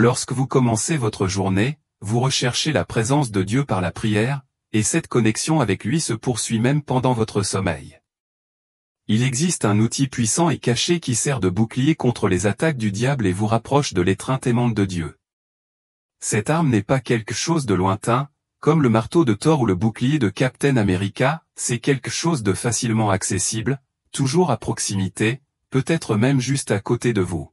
Lorsque vous commencez votre journée, vous recherchez la présence de Dieu par la prière, et cette connexion avec lui se poursuit même pendant votre sommeil. Il existe un outil puissant et caché qui sert de bouclier contre les attaques du diable et vous rapproche de l'étreinte aimante de Dieu. Cette arme n'est pas quelque chose de lointain, comme le marteau de Thor ou le bouclier de Captain America, c'est quelque chose de facilement accessible, toujours à proximité, peut-être même juste à côté de vous.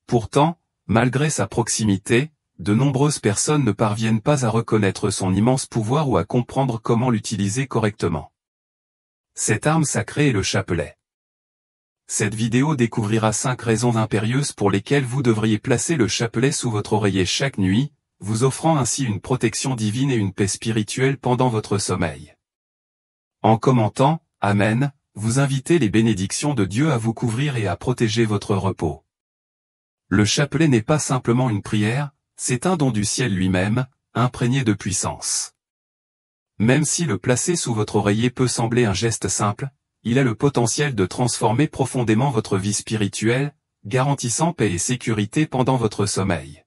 Pourtant, malgré sa proximité, de nombreuses personnes ne parviennent pas à reconnaître son immense pouvoir ou à comprendre comment l'utiliser correctement. Cette arme sacrée est le chapelet. Cette vidéo découvrira 5 raisons impérieuses pour lesquelles vous devriez placer le chapelet sous votre oreiller chaque nuit, vous offrant ainsi une protection divine et une paix spirituelle pendant votre sommeil. En commentant « Amen », vous invitez les bénédictions de Dieu à vous couvrir et à protéger votre repos. Le chapelet n'est pas simplement une prière, c'est un don du ciel lui-même, imprégné de puissance. Même si le placer sous votre oreiller peut sembler un geste simple, il a le potentiel de transformer profondément votre vie spirituelle, garantissant paix et sécurité pendant votre sommeil.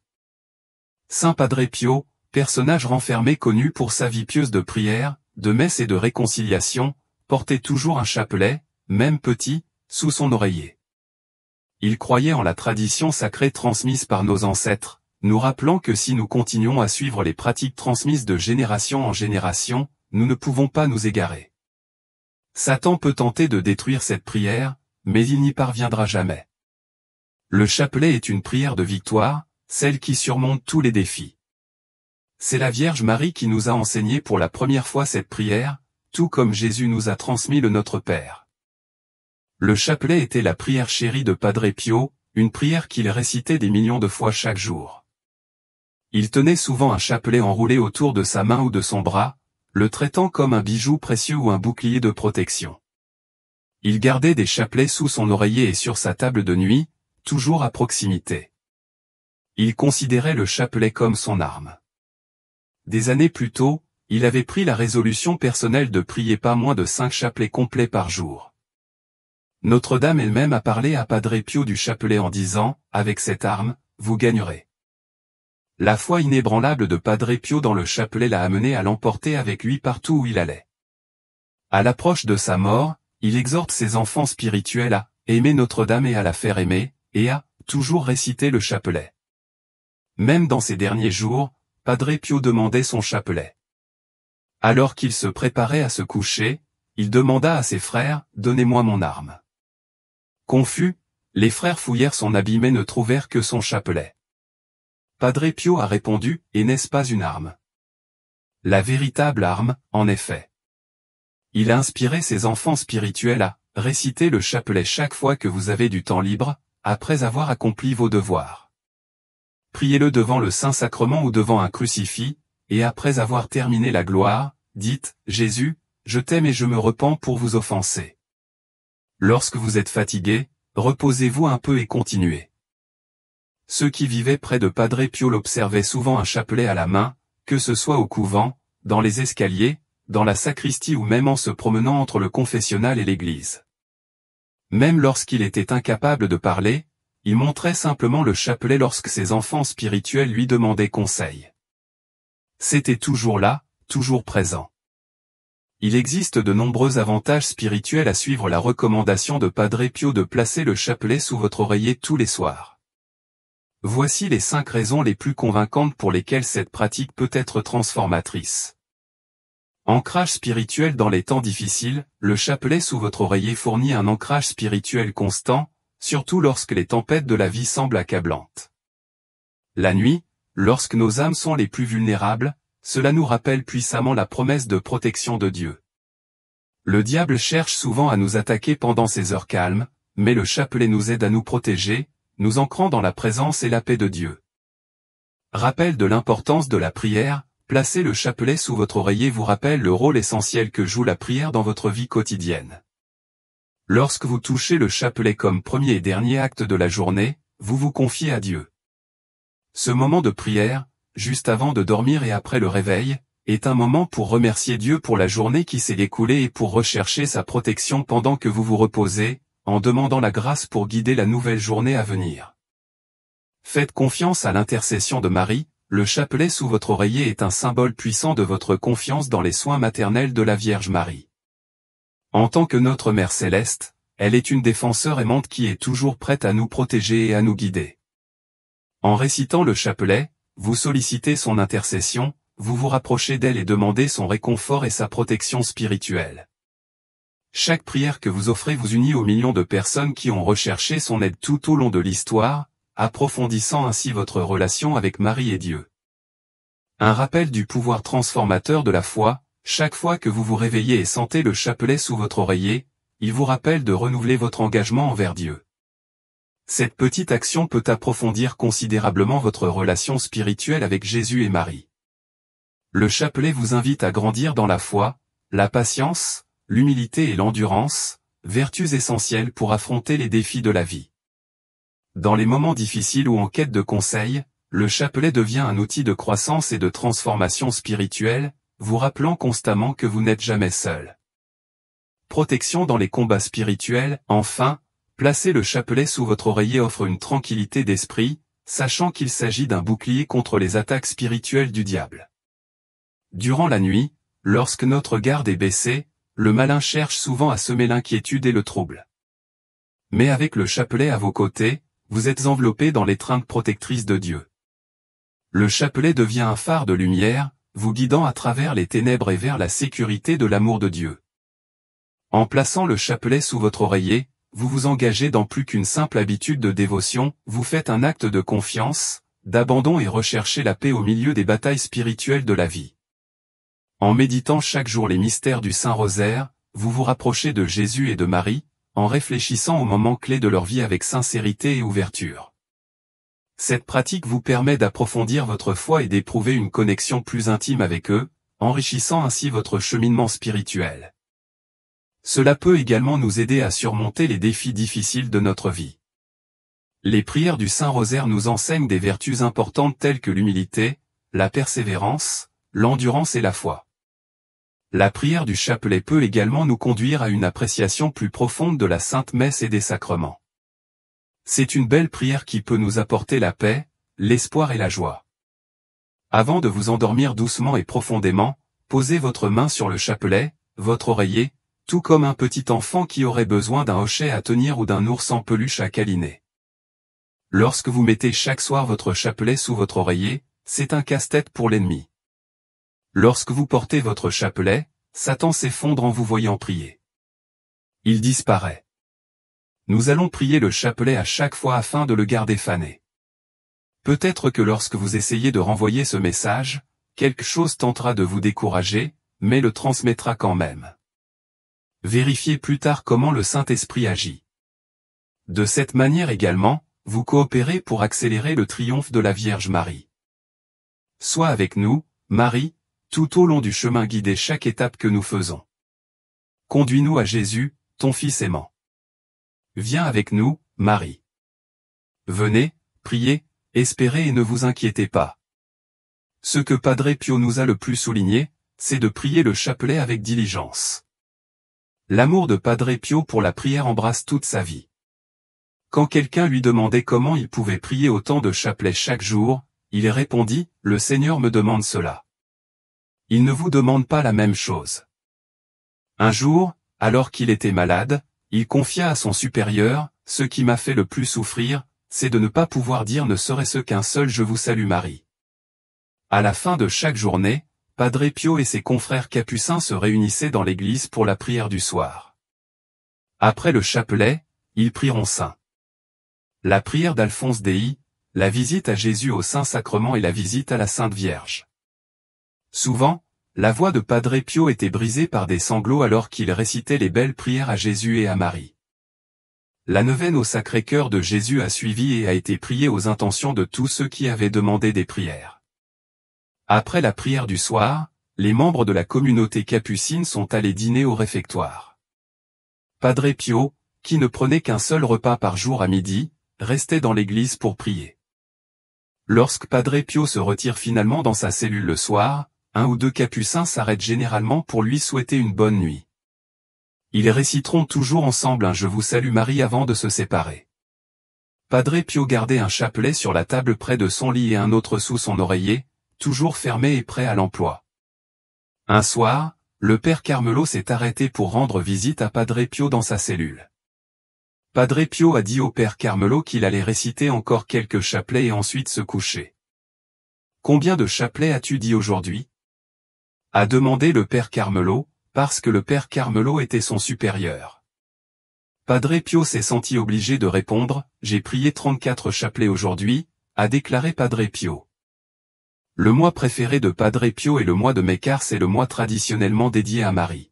Saint Padre Pio, personnage renfermé connu pour sa vie pieuse de prière, de messe et de réconciliation, portait toujours un chapelet, même petit, sous son oreiller. Il croyait en la tradition sacrée transmise par nos ancêtres, nous rappelant que si nous continuons à suivre les pratiques transmises de génération en génération, nous ne pouvons pas nous égarer. Satan peut tenter de détruire cette prière, mais il n'y parviendra jamais. Le chapelet est une prière de victoire, celle qui surmonte tous les défis. C'est la Vierge Marie qui nous a enseigné pour la première fois cette prière, tout comme Jésus nous a transmis le Notre Père. Le chapelet était la prière chérie de Padre Pio, une prière qu'il récitait des millions de fois chaque jour. Il tenait souvent un chapelet enroulé autour de sa main ou de son bras, le traitant comme un bijou précieux ou un bouclier de protection. Il gardait des chapelets sous son oreiller et sur sa table de nuit, toujours à proximité. Il considérait le chapelet comme son arme. Des années plus tôt, il avait pris la résolution personnelle de prier pas moins de 5 chapelets complets par jour. Notre-Dame elle-même a parlé à Padre Pio du chapelet en disant « Avec cette arme, vous gagnerez ». La foi inébranlable de Padre Pio dans le chapelet l'a amené à l'emporter avec lui partout où il allait. À l'approche de sa mort, il exhorte ses enfants spirituels à aimer Notre-Dame et à la faire aimer, et à toujours réciter le chapelet. Même dans ces derniers jours, Padre Pio demandait son chapelet. Alors qu'il se préparait à se coucher, il demanda à ses frères « Donnez-moi mon arme ». Confus, les frères fouillèrent son habit mais ne trouvèrent que son chapelet. Padre Pio a répondu « Et n'est-ce pas une arme ?» La véritable arme, en effet. Il a inspiré ses enfants spirituels à réciter le chapelet chaque fois que vous avez du temps libre, après avoir accompli vos devoirs. Priez-le devant le Saint-Sacrement ou devant un crucifix, et après avoir terminé la gloire, dites « Jésus, je t'aime et je me repens pour vous offenser. » Lorsque vous êtes fatigué, reposez-vous un peu et continuez. Ceux qui vivaient près de Padre Pio l'observaient souvent un chapelet à la main, que ce soit au couvent, dans les escaliers, dans la sacristie ou même en se promenant entre le confessionnal et l'église. Même lorsqu'il était incapable de parler, il montrait simplement le chapelet lorsque ses enfants spirituels lui demandaient conseil. C'était toujours là, toujours présent. Il existe de nombreux avantages spirituels à suivre la recommandation de Padre Pio de placer le chapelet sous votre oreiller tous les soirs. Voici les 5 raisons les plus convaincantes pour lesquelles cette pratique peut être transformatrice. Ancrage spirituel dans les temps difficiles, le chapelet sous votre oreiller fournit un ancrage spirituel constant, surtout lorsque les tempêtes de la vie semblent accablantes. La nuit, lorsque nos âmes sont les plus vulnérables, cela nous rappelle puissamment la promesse de protection de Dieu. Le diable cherche souvent à nous attaquer pendant ces heures calmes, mais le chapelet nous aide à nous protéger, nous ancrant dans la présence et la paix de Dieu. Rappel de l'importance de la prière, placer le chapelet sous votre oreiller vous rappelle le rôle essentiel que joue la prière dans votre vie quotidienne. Lorsque vous touchez le chapelet comme premier et dernier acte de la journée, vous vous confiez à Dieu. Ce moment de prière, juste avant de dormir et après le réveil, est un moment pour remercier Dieu pour la journée qui s'est écoulée et pour rechercher sa protection pendant que vous vous reposez, en demandant la grâce pour guider la nouvelle journée à venir. faites confiance à l'intercession de Marie. Le chapelet sous votre oreiller est un symbole puissant de votre confiance dans les soins maternels de la Vierge Marie. En tant que notre Mère Céleste, elle est une défenseur aimante qui est toujours prête à nous protéger et à nous guider. En récitant le chapelet, vous sollicitez son intercession, vous vous rapprochez d'elle et demandez son réconfort et sa protection spirituelle. Chaque prière que vous offrez vous unit aux millions de personnes qui ont recherché son aide tout au long de l'histoire, approfondissant ainsi votre relation avec Marie et Dieu. Un rappel du pouvoir transformateur de la foi, chaque fois que vous vous réveillez et sentez le chapelet sous votre oreiller, il vous rappelle de renouveler votre engagement envers Dieu. Cette petite action peut approfondir considérablement votre relation spirituelle avec Jésus et Marie. Le chapelet vous invite à grandir dans la foi, la patience, l'humilité et l'endurance, vertus essentielles pour affronter les défis de la vie. Dans les moments difficiles ou en quête de conseils, le chapelet devient un outil de croissance et de transformation spirituelle, vous rappelant constamment que vous n'êtes jamais seul. Protection dans les combats spirituels, enfin, placer le chapelet sous votre oreiller offre une tranquillité d'esprit, sachant qu'il s'agit d'un bouclier contre les attaques spirituelles du diable. Durant la nuit, lorsque notre garde est baissée, le malin cherche souvent à semer l'inquiétude et le trouble. Mais avec le chapelet à vos côtés, vous êtes enveloppé dans l'étreinte protectrice de Dieu. Le chapelet devient un phare de lumière, vous guidant à travers les ténèbres et vers la sécurité de l'amour de Dieu. En plaçant le chapelet sous votre oreiller, vous vous engagez dans plus qu'une simple habitude de dévotion, vous faites un acte de confiance, d'abandon et recherchez la paix au milieu des batailles spirituelles de la vie. En méditant chaque jour les mystères du Saint-Rosaire, vous vous rapprochez de Jésus et de Marie, en réfléchissant aux moments clés de leur vie avec sincérité et ouverture. Cette pratique vous permet d'approfondir votre foi et d'éprouver une connexion plus intime avec eux, enrichissant ainsi votre cheminement spirituel. Cela peut également nous aider à surmonter les défis difficiles de notre vie. Les prières du Saint-Rosaire nous enseignent des vertus importantes telles que l'humilité, la persévérance, l'endurance et la foi. La prière du chapelet peut également nous conduire à une appréciation plus profonde de la Sainte Messe et des sacrements. C'est une belle prière qui peut nous apporter la paix, l'espoir et la joie. Avant de vous endormir doucement et profondément, posez votre main sur le chapelet, votre oreiller, tout comme un petit enfant qui aurait besoin d'un hochet à tenir ou d'un ours en peluche à câliner. Lorsque vous mettez chaque soir votre chapelet sous votre oreiller, c'est un casse-tête pour l'ennemi. Lorsque vous portez votre chapelet, Satan s'effondre en vous voyant prier. Il disparaît. Nous allons prier le chapelet à chaque fois afin de le garder fané. Peut-être que lorsque vous essayez de renvoyer ce message, quelque chose tentera de vous décourager, mais le transmettra quand même. Vérifiez plus tard comment le Saint-Esprit agit. De cette manière également, vous coopérez pour accélérer le triomphe de la Vierge Marie. Sois avec nous, Marie, tout au long du chemin guidé chaque étape que nous faisons. Conduis-nous à Jésus, ton Fils aimant. Viens avec nous, Marie. Venez, priez, espérez et ne vous inquiétez pas. Ce que Padre Pio nous a le plus souligné, c'est de prier le chapelet avec diligence. L'amour de Padre Pio pour la prière embrasse toute sa vie. Quand quelqu'un lui demandait comment il pouvait prier autant de chapelets chaque jour, il répondit, « Le Seigneur me demande cela. » Il ne vous demande pas la même chose. Un jour, alors qu'il était malade, il confia à son supérieur, « Ce qui m'a fait le plus souffrir, c'est de ne pas pouvoir dire ne serait-ce qu'un seul Je vous salue Marie. » À la fin de chaque journée, Padre Pio et ses confrères capucins se réunissaient dans l'église pour la prière du soir. Après le chapelet, ils prieront Saint. La prière d'Alphonse Dei, la visite à Jésus au Saint-Sacrement et la visite à la Sainte Vierge. Souvent, la voix de Padre Pio était brisée par des sanglots alors qu'il récitait les belles prières à Jésus et à Marie. La neuvaine au Sacré-Cœur de Jésus a suivi et a été priée aux intentions de tous ceux qui avaient demandé des prières. Après la prière du soir, les membres de la communauté capucine sont allés dîner au réfectoire. Padre Pio, qui ne prenait qu'un seul repas par jour à midi, restait dans l'église pour prier. Lorsque Padre Pio se retire finalement dans sa cellule le soir, un ou deux capucins s'arrêtent généralement pour lui souhaiter une bonne nuit. Ils réciteront toujours ensemble un Je vous salue Marie avant de se séparer. Padre Pio gardait un chapelet sur la table près de son lit et un autre sous son oreiller, toujours fermé et prêt à l'emploi. Un soir, le père Carmelo s'est arrêté pour rendre visite à Padre Pio dans sa cellule. Padre Pio a dit au père Carmelo qu'il allait réciter encore quelques chapelets et ensuite se coucher. « Combien de chapelets as-tu dit aujourd'hui » a demandé le père Carmelo, parce que le père Carmelo était son supérieur. Padre Pio s'est senti obligé de répondre « J'ai prié 34 chapelets aujourd'hui », a déclaré Padre Pio. Le mois préféré de Padre Pio est le mois de mai car c'est le mois traditionnellement dédié à Marie.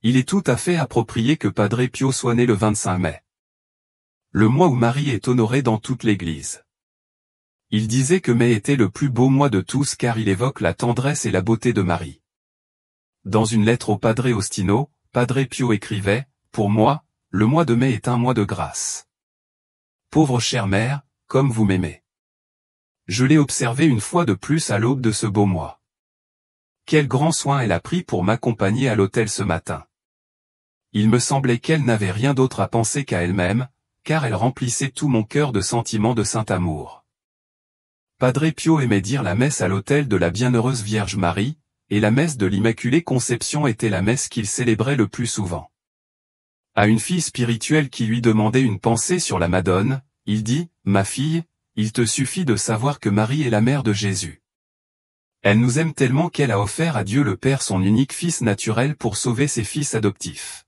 Il est tout à fait approprié que Padre Pio soit né le 25 mai. Le mois où Marie est honorée dans toute l'Église. Il disait que mai était le plus beau mois de tous car il évoque la tendresse et la beauté de Marie. Dans une lettre au Padre Ostino, Padre Pio écrivait « Pour moi, le mois de mai est un mois de grâce. Pauvre chère mère, comme vous m'aimez. Je l'ai observé une fois de plus à l'aube de ce beau mois. Quel grand soin elle a pris pour m'accompagner à l'autel ce matin. Il me semblait qu'elle n'avait rien d'autre à penser qu'à elle-même, car elle remplissait tout mon cœur de sentiments de saint amour. » Padre Pio aimait dire la messe à l'autel de la Bienheureuse Vierge Marie, et la messe de l'Immaculée Conception était la messe qu'il célébrait le plus souvent. À une fille spirituelle qui lui demandait une pensée sur la Madone, il dit « Ma fille, il te suffit de savoir que Marie est la mère de Jésus. Elle nous aime tellement qu'elle a offert à Dieu le Père son unique Fils naturel pour sauver ses fils adoptifs.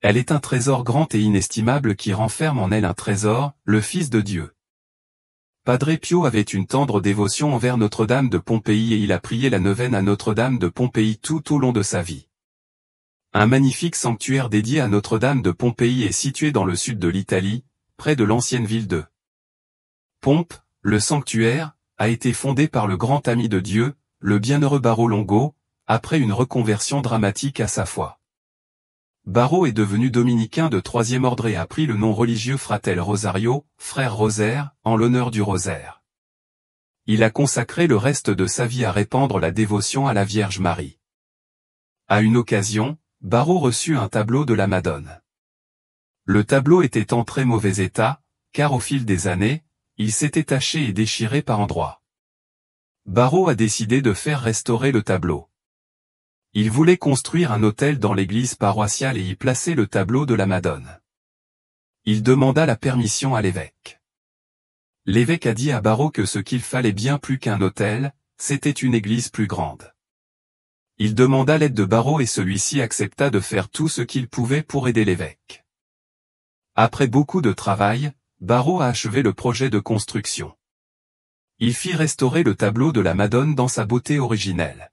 Elle est un trésor grand et inestimable qui renferme en elle un trésor, le Fils de Dieu. » Padre Pio avait une tendre dévotion envers Notre-Dame de Pompéi et il a prié la neuvaine à Notre-Dame de Pompéi tout au long de sa vie. Un magnifique sanctuaire dédié à Notre-Dame de Pompéi est situé dans le sud de l'Italie, près de l'ancienne ville de Pompe. Le sanctuaire a été fondé par le grand ami de Dieu, le bienheureux Barro Longo, après une reconversion dramatique à sa foi. Barro est devenu dominicain de troisième ordre et a pris le nom religieux Fratel Rosario, frère rosaire, en l'honneur du rosaire. Il a consacré le reste de sa vie à répandre la dévotion à la Vierge Marie. À une occasion, Barro reçut un tableau de la Madone. Le tableau était en très mauvais état, car au fil des années, il s'était taché et déchiré par endroits. Barro a décidé de faire restaurer le tableau. Il voulait construire un autel dans l'église paroissiale et y placer le tableau de la Madone. Il demanda la permission à l'évêque. L'évêque a dit à Barro que ce qu'il fallait bien plus qu'un autel, c'était une église plus grande. Il demanda l'aide de Barro et celui-ci accepta de faire tout ce qu'il pouvait pour aider l'évêque. Après beaucoup de travail, Barro a achevé le projet de construction. Il fit restaurer le tableau de la Madone dans sa beauté originelle.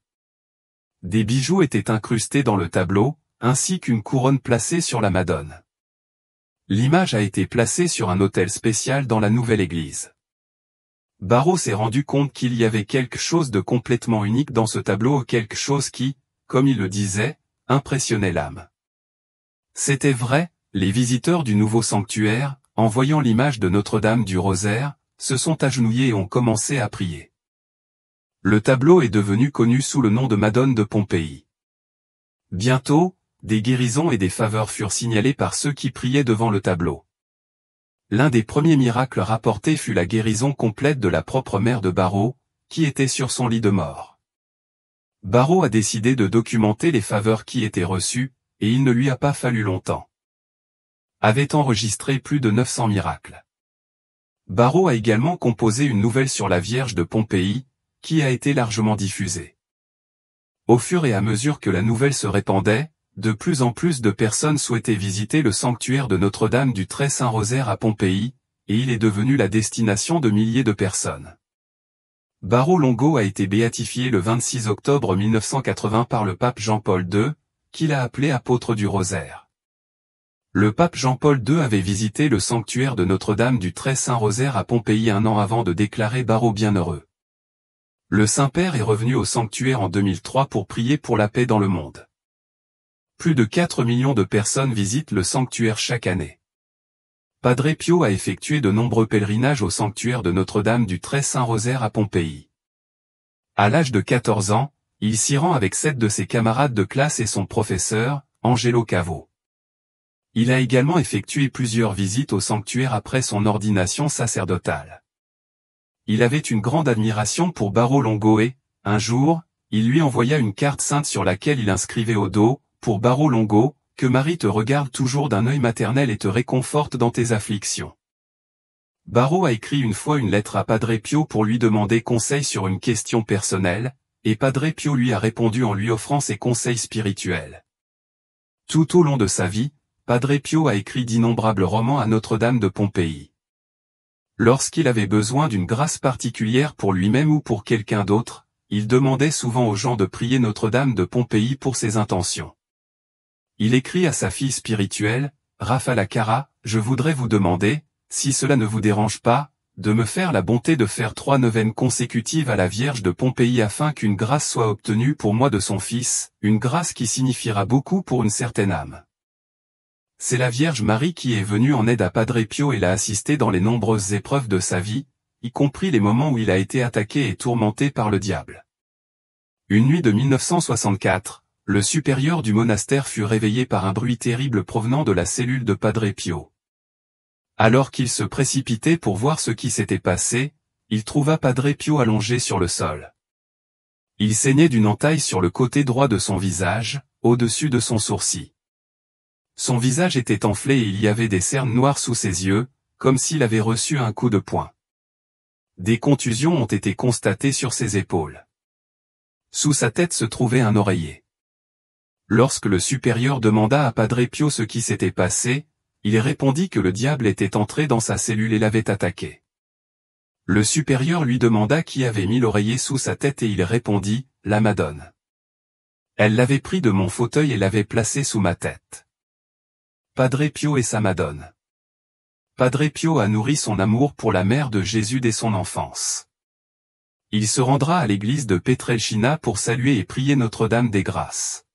Des bijoux étaient incrustés dans le tableau, ainsi qu'une couronne placée sur la Madone. L'image a été placée sur un autel spécial dans la nouvelle église. Barro s'est rendu compte qu'il y avait quelque chose de complètement unique dans ce tableau, quelque chose qui, comme il le disait, impressionnait l'âme. C'était vrai, les visiteurs du nouveau sanctuaire, en voyant l'image de Notre-Dame du Rosaire, se sont agenouillés et ont commencé à prier. Le tableau est devenu connu sous le nom de Madone de Pompéi. Bientôt, des guérisons et des faveurs furent signalées par ceux qui priaient devant le tableau. L'un des premiers miracles rapportés fut la guérison complète de la propre mère de Barro, qui était sur son lit de mort. Barro a décidé de documenter les faveurs qui étaient reçues, et il ne lui a pas fallu longtemps. Avait enregistré plus de 900 miracles. Barro a également composé une nouvelle sur la Vierge de Pompéi, qui a été largement diffusée. Au fur et à mesure que la nouvelle se répandait, de plus en plus de personnes souhaitaient visiter le sanctuaire de Notre-Dame du Très Saint Rosaire à Pompéi, et il est devenu la destination de milliers de personnes. Barro Longo a été béatifié le 26 octobre 1980 par le pape Jean-Paul II, qui l'a appelé apôtre du Rosaire. Le pape Jean-Paul II avait visité le sanctuaire de Notre-Dame du Très Saint Rosaire à Pompéi un an avant de déclarer Barro bienheureux. Le Saint-Père est revenu au sanctuaire en 2003 pour prier pour la paix dans le monde. Plus de 4 millions de personnes visitent le sanctuaire chaque année. Padre Pio a effectué de nombreux pèlerinages au sanctuaire de Notre-Dame du Très Saint Rosaire à Pompéi. À l'âge de 14 ans, il s'y rend avec 7 de ses camarades de classe et son professeur, Angelo Cavo. Il a également effectué plusieurs visites au sanctuaire après son ordination sacerdotale. Il avait une grande admiration pour Barolo Longo et, un jour, il lui envoya une carte sainte sur laquelle il inscrivait au dos, pour Barolo Longo, que Marie te regarde toujours d'un œil maternel et te réconforte dans tes afflictions. Barro a écrit une fois une lettre à Padre Pio pour lui demander conseil sur une question personnelle, et Padre Pio lui a répondu en lui offrant ses conseils spirituels. Tout au long de sa vie, Padre Pio a écrit d'innombrables romans à Notre-Dame de Pompéi. Lorsqu'il avait besoin d'une grâce particulière pour lui-même ou pour quelqu'un d'autre, il demandait souvent aux gens de prier Notre-Dame de Pompéi pour ses intentions. Il écrit à sa fille spirituelle, Rafala Cara, « Je voudrais vous demander, si cela ne vous dérange pas, de me faire la bonté de faire 3 neuvaines consécutives à la Vierge de Pompéi afin qu'une grâce soit obtenue pour moi de son fils, une grâce qui signifiera beaucoup pour une certaine âme. » C'est la Vierge Marie qui est venue en aide à Padre Pio et l'a assisté dans les nombreuses épreuves de sa vie, y compris les moments où il a été attaqué et tourmenté par le diable. Une nuit de 1964, le supérieur du monastère fut réveillé par un bruit terrible provenant de la cellule de Padre Pio. Alors qu'il se précipitait pour voir ce qui s'était passé, il trouva Padre Pio allongé sur le sol. Il saignait d'une entaille sur le côté droit de son visage, au-dessus de son sourcil. Son visage était enflé et il y avait des cernes noires sous ses yeux, comme s'il avait reçu un coup de poing. Des contusions ont été constatées sur ses épaules. Sous sa tête se trouvait un oreiller. Lorsque le supérieur demanda à Padre Pio ce qui s'était passé, il répondit que le diable était entré dans sa cellule et l'avait attaqué. Le supérieur lui demanda qui avait mis l'oreiller sous sa tête et il répondit, « La Madone. Elle l'avait pris de mon fauteuil et l'avait placé sous ma tête. » Padre Pio et sa Madone. Padre Pio a nourri son amour pour la mère de Jésus dès son enfance. Il se rendra à l'église de Pietrelcina pour saluer et prier Notre-Dame des Grâces.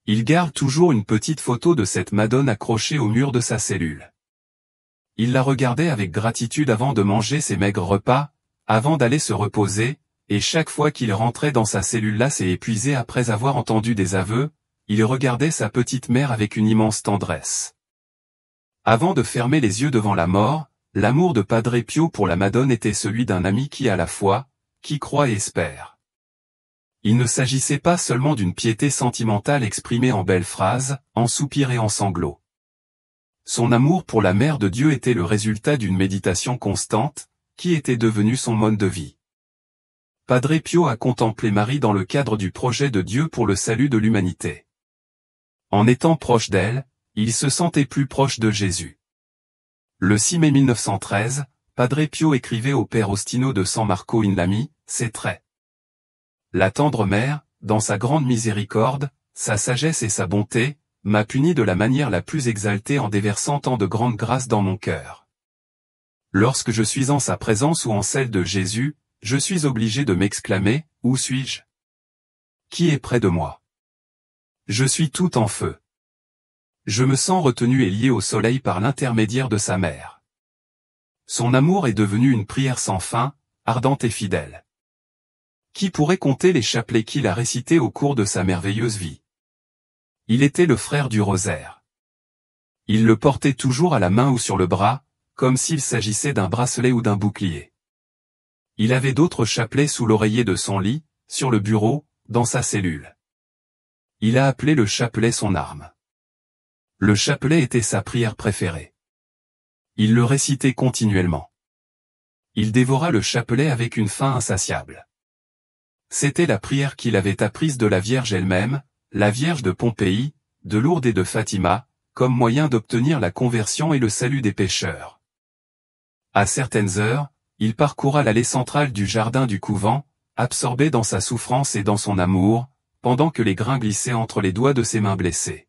Il garde toujours une petite photo de cette Madone accrochée au mur de sa cellule. Il la regardait avec gratitude avant de manger ses maigres repas, avant d'aller se reposer, et chaque fois qu'il rentrait dans sa cellule lasse et épuisé après avoir entendu des aveux, il regardait sa petite mère avec une immense tendresse. Avant de fermer les yeux devant la mort, l'amour de Padre Pio pour la Madone était celui d'un ami qui a la foi, qui croit et espère. Il ne s'agissait pas seulement d'une piété sentimentale exprimée en belles phrases, en soupirs et en sanglots. Son amour pour la Mère de Dieu était le résultat d'une méditation constante, qui était devenue son mode de vie. Padre Pio a contemplé Marie dans le cadre du projet de Dieu pour le salut de l'humanité. En étant proche d'elle, il se sentait plus proche de Jésus. Le 6 mai 1913, Padre Pio écrivait au père Ostino de San Marco in Lami, ses traits. La tendre mère, dans sa grande miséricorde, sa sagesse et sa bonté, m'a puni de la manière la plus exaltée en déversant tant de grande grâce dans mon cœur. Lorsque je suis en sa présence ou en celle de Jésus, je suis obligé de m'exclamer, où suis-je? Qui est près de moi? Je suis tout en feu. Je me sens retenu et lié au soleil par l'intermédiaire de sa mère. Son amour est devenu une prière sans fin, ardente et fidèle. Qui pourrait compter les chapelets qu'il a récités au cours de sa merveilleuse vie? Il était le frère du rosaire. Il le portait toujours à la main ou sur le bras, comme s'il s'agissait d'un bracelet ou d'un bouclier. Il avait d'autres chapelets sous l'oreiller de son lit, sur le bureau, dans sa cellule. Il a appelé le chapelet son arme. Le chapelet était sa prière préférée. Il le récitait continuellement. Il dévora le chapelet avec une faim insatiable. C'était la prière qu'il avait apprise de la Vierge elle-même, la Vierge de Pompéi, de Lourdes et de Fatima, comme moyen d'obtenir la conversion et le salut des pécheurs. À certaines heures, il parcourra l'allée centrale du jardin du couvent, absorbé dans sa souffrance et dans son amour, pendant que les grains glissaient entre les doigts de ses mains blessées.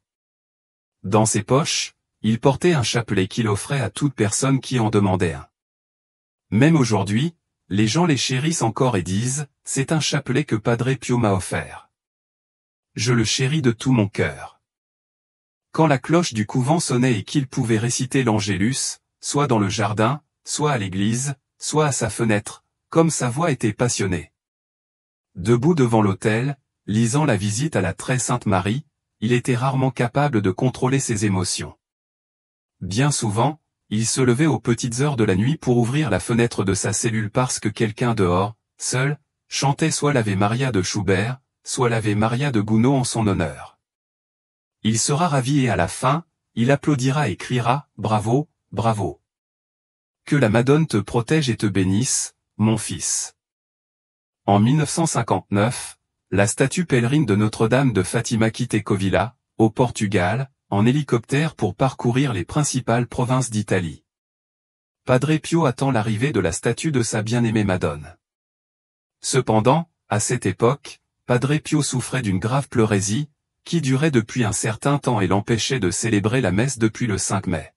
Dans ses poches, il portait un chapelet qu'il offrait à toute personne qui en demandait un. Même aujourd'hui, les gens les chérissent encore et disent, c'est un chapelet que Padre Pio m'a offert. Je le chéris de tout mon cœur. Quand la cloche du couvent sonnait et qu'il pouvait réciter l'Angélus, soit dans le jardin, soit à l'église, soit à sa fenêtre, comme sa voix était passionnée. Debout devant l'autel, lisant la visite à la très sainte Marie, il était rarement capable de contrôler ses émotions. bien souvent, il se levait aux petites heures de la nuit pour ouvrir la fenêtre de sa cellule parce que quelqu'un dehors, seul, chantait soit l'Ave Maria de Schubert, soit l'Ave Maria de Gounod en son honneur. Il sera ravi et à la fin, il applaudira et criera « Bravo, bravo !» Que la Madone te protège et te bénisse, mon fils. En 1959, la statue pèlerine de Notre-Dame de Fatima quitte Covilla, au Portugal, en hélicoptère pour parcourir les principales provinces d'Italie. Padre Pio attend l'arrivée de la statue de sa bien-aimée Madone. Cependant, à cette époque, Padre Pio souffrait d'une grave pleurésie, qui durait depuis un certain temps et l'empêchait de célébrer la messe depuis le 5 mai.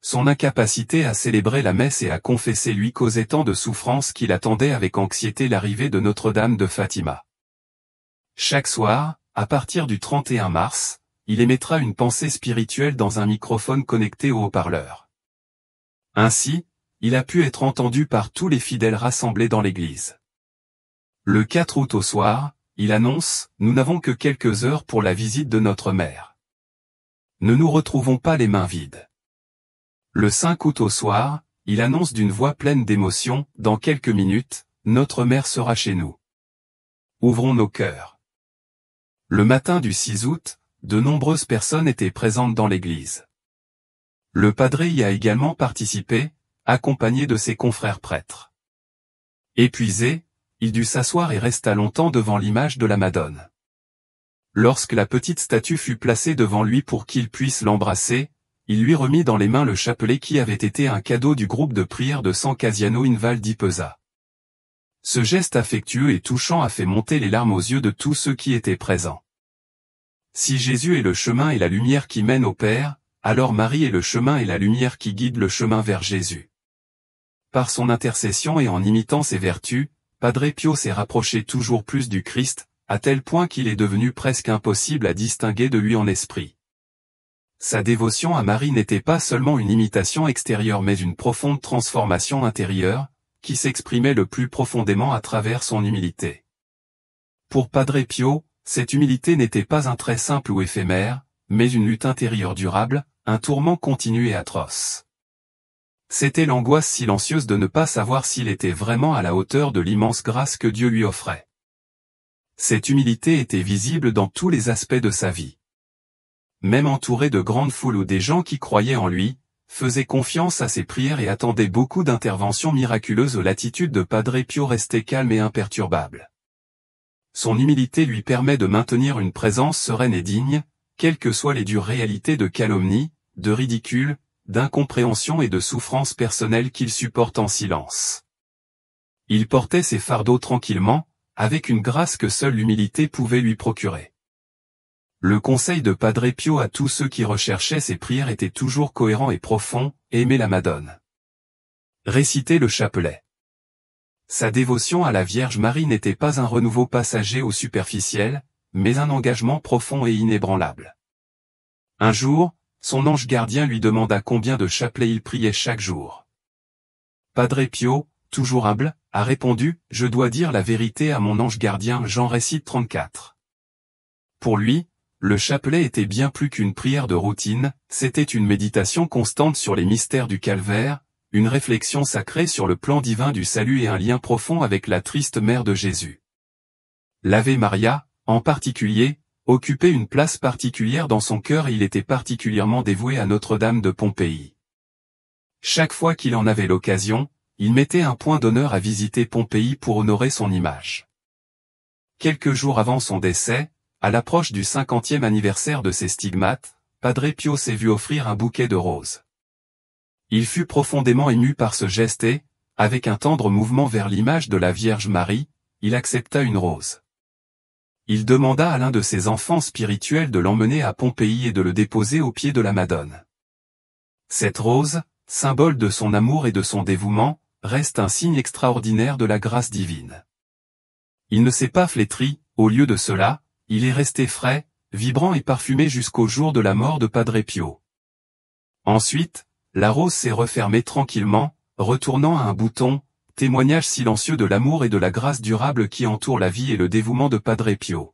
Son incapacité à célébrer la messe et à confesser lui causait tant de souffrance qu'il attendait avec anxiété l'arrivée de Notre-Dame de Fatima. Chaque soir, à partir du 31 mars, il émettra une pensée spirituelle dans un microphone connecté au haut-parleur. Ainsi, il a pu être entendu par tous les fidèles rassemblés dans l'église. Le 4 août au soir, il annonce « Nous n'avons que quelques heures pour la visite de notre mère. Ne nous retrouvons pas les mains vides. » Le 5 août au soir, il annonce d'une voix pleine d'émotion « Dans quelques minutes, notre mère sera chez nous. Ouvrons nos cœurs. » Le matin du 6 août, de nombreuses personnes étaient présentes dans l'église. Le padre y a également participé, accompagné de ses confrères prêtres. Épuisé, il dut s'asseoir et resta longtemps devant l'image de la Madone. Lorsque la petite statue fut placée devant lui pour qu'il puisse l'embrasser, il lui remit dans les mains le chapelet qui avait été un cadeau du groupe de prière de San Casiano in Val di Pesa. Ce geste affectueux et touchant a fait monter les larmes aux yeux de tous ceux qui étaient présents. Si Jésus est le chemin et la lumière qui mènent au Père, alors Marie est le chemin et la lumière qui guident le chemin vers Jésus. Par son intercession et en imitant ses vertus, Padre Pio s'est rapproché toujours plus du Christ, à tel point qu'il est devenu presque impossible à distinguer de lui en esprit. Sa dévotion à Marie n'était pas seulement une imitation extérieure mais une profonde transformation intérieure, qui s'exprimait le plus profondément à travers son humilité. Pour Padre Pio, cette humilité n'était pas un trait simple ou éphémère, mais une lutte intérieure durable, un tourment continu et atroce. C'était l'angoisse silencieuse de ne pas savoir s'il était vraiment à la hauteur de l'immense grâce que Dieu lui offrait. Cette humilité était visible dans tous les aspects de sa vie. Même entouré de grandes foules ou des gens qui croyaient en lui, faisaient confiance à ses prières et attendaient beaucoup d'interventions miraculeuses, l'attitude de Padre Pio restait calme et imperturbable. Son humilité lui permet de maintenir une présence sereine et digne, quelles que soient les dures réalités de calomnie, de ridicule, d'incompréhension et de souffrance personnelle qu'il supporte en silence. Il portait ses fardeaux tranquillement, avec une grâce que seule l'humilité pouvait lui procurer. Le conseil de Padre Pio à tous ceux qui recherchaient ses prières était toujours cohérent et profond, aimer la Madone. Réciter le chapelet. Sa dévotion à la Vierge Marie n'était pas un renouveau passager ou superficiel, mais un engagement profond et inébranlable. Un jour, son ange gardien lui demanda combien de chapelets il priait chaque jour. Padre Pio, toujours humble, a répondu « Je dois dire la vérité à mon ange gardien » Jean récite 34. Pour lui, le chapelet était bien plus qu'une prière de routine, c'était une méditation constante sur les mystères du calvaire, une réflexion sacrée sur le plan divin du salut et un lien profond avec la triste mère de Jésus. L'Ave Maria, en particulier, occupait une place particulière dans son cœur et il était particulièrement dévoué à Notre-Dame de Pompéi. Chaque fois qu'il en avait l'occasion, il mettait un point d'honneur à visiter Pompéi pour honorer son image. Quelques jours avant son décès, à l'approche du 50e anniversaire de ses stigmates, Padre Pio s'est vu offrir un bouquet de roses. Il fut profondément ému par ce geste et, avec un tendre mouvement vers l'image de la Vierge Marie, il accepta une rose. Il demanda à l'un de ses enfants spirituels de l'emmener à Pompéi et de le déposer aux pieds de la Madone. Cette rose, symbole de son amour et de son dévouement, reste un signe extraordinaire de la grâce divine. Il ne s'est pas flétri, au lieu de cela, il est resté frais, vibrant et parfumé jusqu'au jour de la mort de Padre Pio. Ensuite, la rose s'est refermée tranquillement, retournant à un bouton, témoignage silencieux de l'amour et de la grâce durable qui entoure la vie et le dévouement de Padre Pio.